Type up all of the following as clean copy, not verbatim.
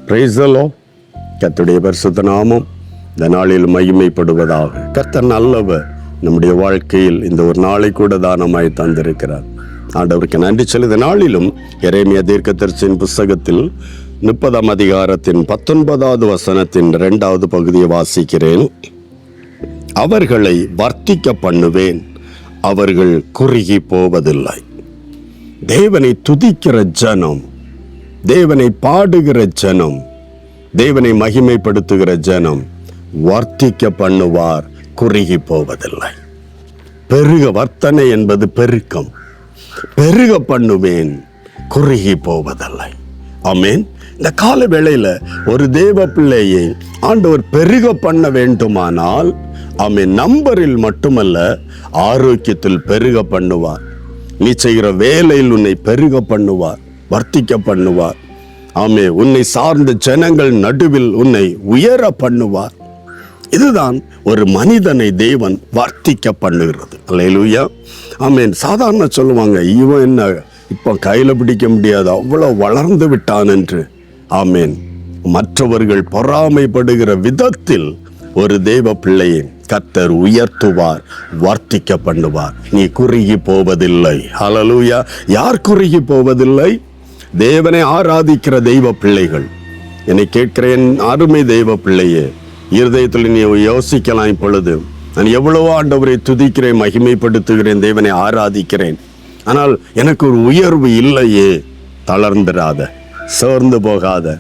Praise the Lord. கர்த்தருடைய பரிசுத்த நாமம் இந்த நாளில் மகிமைப்படுவதாக. கர்த்தர் நல்லவர். நம்முடைய வாழ்க்கையில் இந்த ஒரு நாளை கூட தானமாய் தந்திருக்கிறார். ஆண்டவருக்கு நன்றி செலுத்த நாளிலும் எரேமியா தீர்க்கதரிசியின் புஸ்தகத்தில் 30ஆம் அதிகாரத்தின் 19வது வசனத்தின் 2வது பகுதியை வாசிக்கிறேன். அவர்களை வர்த்திக்க பண்ணுவேன், அவர்கள் குறுகி போவதில்லை. தேவனை துதிக்கிற ஜனம், தேவனை பாடுகிற ஜனம், தேவனை மகிமைப்படுத்துகிற ஜனம் வர்த்திக்க பண்ணுவார், குறுகி போவதில்லை. பெருக, வர்த்தனை என்பது பெருக்கம். பெருக பண்ணுவேன், குறுகி போவதில்லை. ஆமென். இந்த கால வேளையில ஒரு தேவ பிள்ளையை ஆண்டவர் பெருக பண்ண வேண்டுமானால், ஆமென், நம்பரில் மட்டுமல்ல, ஆரோக்கியத்தில் பெருக பண்ணுவார். நீ செய்கிற வேலையில் உன்னை பெருக பண்ணுவார், வர்த்திக்க பண்ணுவார். ஆமே, உன்னை சார்ந்த ஜனங்கள் நடுவில் உன்னை உயர பண்ணுவார். இதுதான் ஒரு மனிதனை தேவன் வர்த்திக்க பண்ணுகிறது. அல்லேலூயா. ஆமேன். சாதாரண சொல்லுவாங்க, இவன் என்ன இப்போ கையில் பிடிக்க முடியாது, அவ்வளோ வளர்ந்து விட்டான் என்று. ஆமேன். மற்றவர்கள் பொறாமைப்படுகிற விதத்தில் ஒரு தேவ பிள்ளையை கர்த்தர் உயர்த்துவார், வர்த்திக்க பண்ணுவார். நீ குறுகி போவதில்லை. ஹல்லேலூயா. யார் குறுகி போவதில்லை? தேவனை ஆராதிக்கிற தெய்வ பிள்ளைகள். என்னை கேட்கிறேன், அருமை தெய்வ பிள்ளையே, இருதயத்தில் நீ யோசிக்கலாம். இப்பொழுது நான் எவ்வளவோ ஆண்டவரை துதிக்கிறேன், மகிமைப்படுத்துகிறேன், தேவனை ஆராதிக்கிறேன், ஆனால் எனக்கு ஒரு உயர்வு இல்லையே. தளர்ந்துராத, சோர்ந்து போகாத.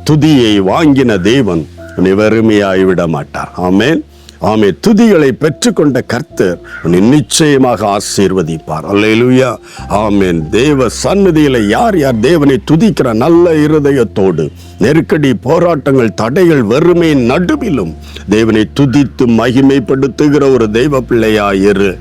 துதியை வாங்கின தேவன் உன்னை வெறுமையாய் விட மாட்டார். ஆமேன். ஆமே. துதிகளை பெற்றுக்கொண்ட கர்த்தர் உன்னை நிச்சயமாக ஆசீர்வதிப்பார். அல்லேலூயா. ஆமேன். தேவ சந்நிதியில யார் யார் தேவனை துதிக்கிற நல்ல இருதயத்தோடு, நெருக்கடி, போராட்டங்கள், தடைகள், வறுமையின் நடுவிலும் தேவனை துதித்து மகிமைப்படுத்துகிற ஒரு தெய்வ பிள்ளையாயிரு.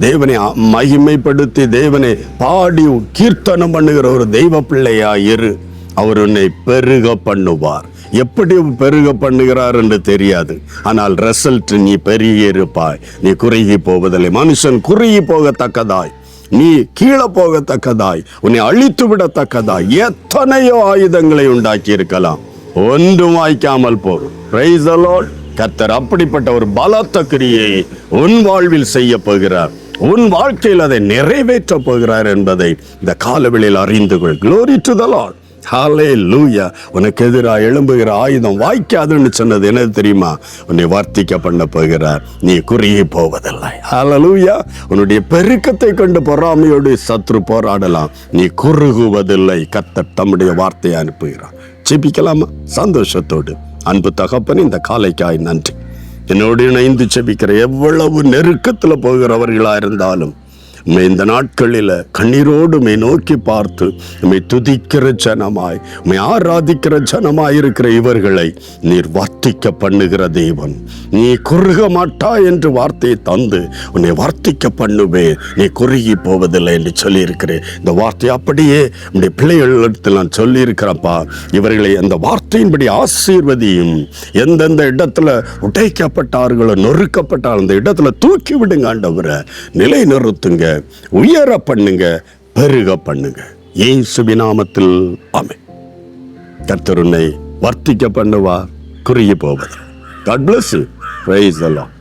தேவனை மகிமைப்படுத்தி தேவனை பாடி கீர்த்தனம் பண்ணுகிற ஒரு தெய்வ பிள்ளையாயிரு. அவர் உன்னை பெருக பண்ணுவார். எப்படி பெருக பண்ணுகிறார் என்று தெரியாது, ஆனால் ரிசல்ட் நீ பெருகி இருப்பாய். நீ குறுகி போவதில்லை. மனுஷன் குறுகி போகத்தக்கதாய், நீ கீழே போகத்தக்கதாய், உன்னை அழித்து விடத்தக்கதாய் எத்தனையோ ஆயுதங்களை உண்டாக்கி இருக்கலாம், ஒன்றும் வாய்க்காமல் போகும். Praise the Lord. கர்த்தர் அப்படிப்பட்ட ஒரு பலத்த கிரியை உன் வாழ்வில் செய்ய போகிறார். உன் வாழ்க்கையில் அதை நிறைவேற்ற போகிறார் என்பதை இந்த காலவெளியில் அறிந்து கொள். Glory to the Lord. ஹல்லேலூயா. உனக்கு எதிராக எழும்புகிற ஆயுதம் வாய்க்காதுன்னு சொன்னது என்ன தெரியுமா? உன்னை வர்த்திக்க பண்ண போகிறார். நீ குறுகி போவதில்லை. ஹல்லேலூயா. உன்னுடைய பெருக்கத்தை கண்டு பொறாமையோடு சத்ரு போராடலாம், நீ குறுகுவதில்லை. கர்த்தர் தம்முடைய வார்த்தையை அனுப்புகிறார். ஜெபிக்கலாமா? சந்தோஷத்தோடு. அன்பு தகப்பன், இந்த காலைக்காய் நன்றி. என்னோடு இணைந்து ஜெபிக்கிற எவ்வளவு நெருக்கத்தில் போகிறவர்களா இருந்தாலும் இந்த நாட்களில் கண்ணீரோடு நோக்கி பார்த்து உம்மை துதிக்கிற ஜனமாய், உம்மை ஆராதிக்கிற ஜனமாய் இருக்கிற இவர்களை நீர் வர்த்திக்க பண்ணுகிற தேவன். நீ குறுக மாட்டாய் என்று வார்த்தையை தந்து உன்னை வர்த்திக்க பண்ணுவே, நீ குறுகி போவதில்லை என்று சொல்லியிருக்கிறேன். இந்த வார்த்தையை அப்படியே உடைய பிள்ளைகளிடத்தில் நான் சொல்லியிருக்கிறப்பா. இவர்களை அந்த வார்த்தையின்படி ஆசீர்வதியும். எந்தெந்த இடத்துல உடைக்கப்பட்டார்களோ, நொறுக்கப்பட்டால் அந்த இடத்துல தூக்கி விடுங்க ஆண்டவரை. நிலை நிறுத்துங்க, உயர பண்ணுங்க, பெருக பண்ணுங்க. இயேசுவின் நாமத்தில் ஆமென். கர்த்தர் உன்னை வர்த்திக்க பண்ணுவார், குறுகி போவது. God bless you. Praise the Lord.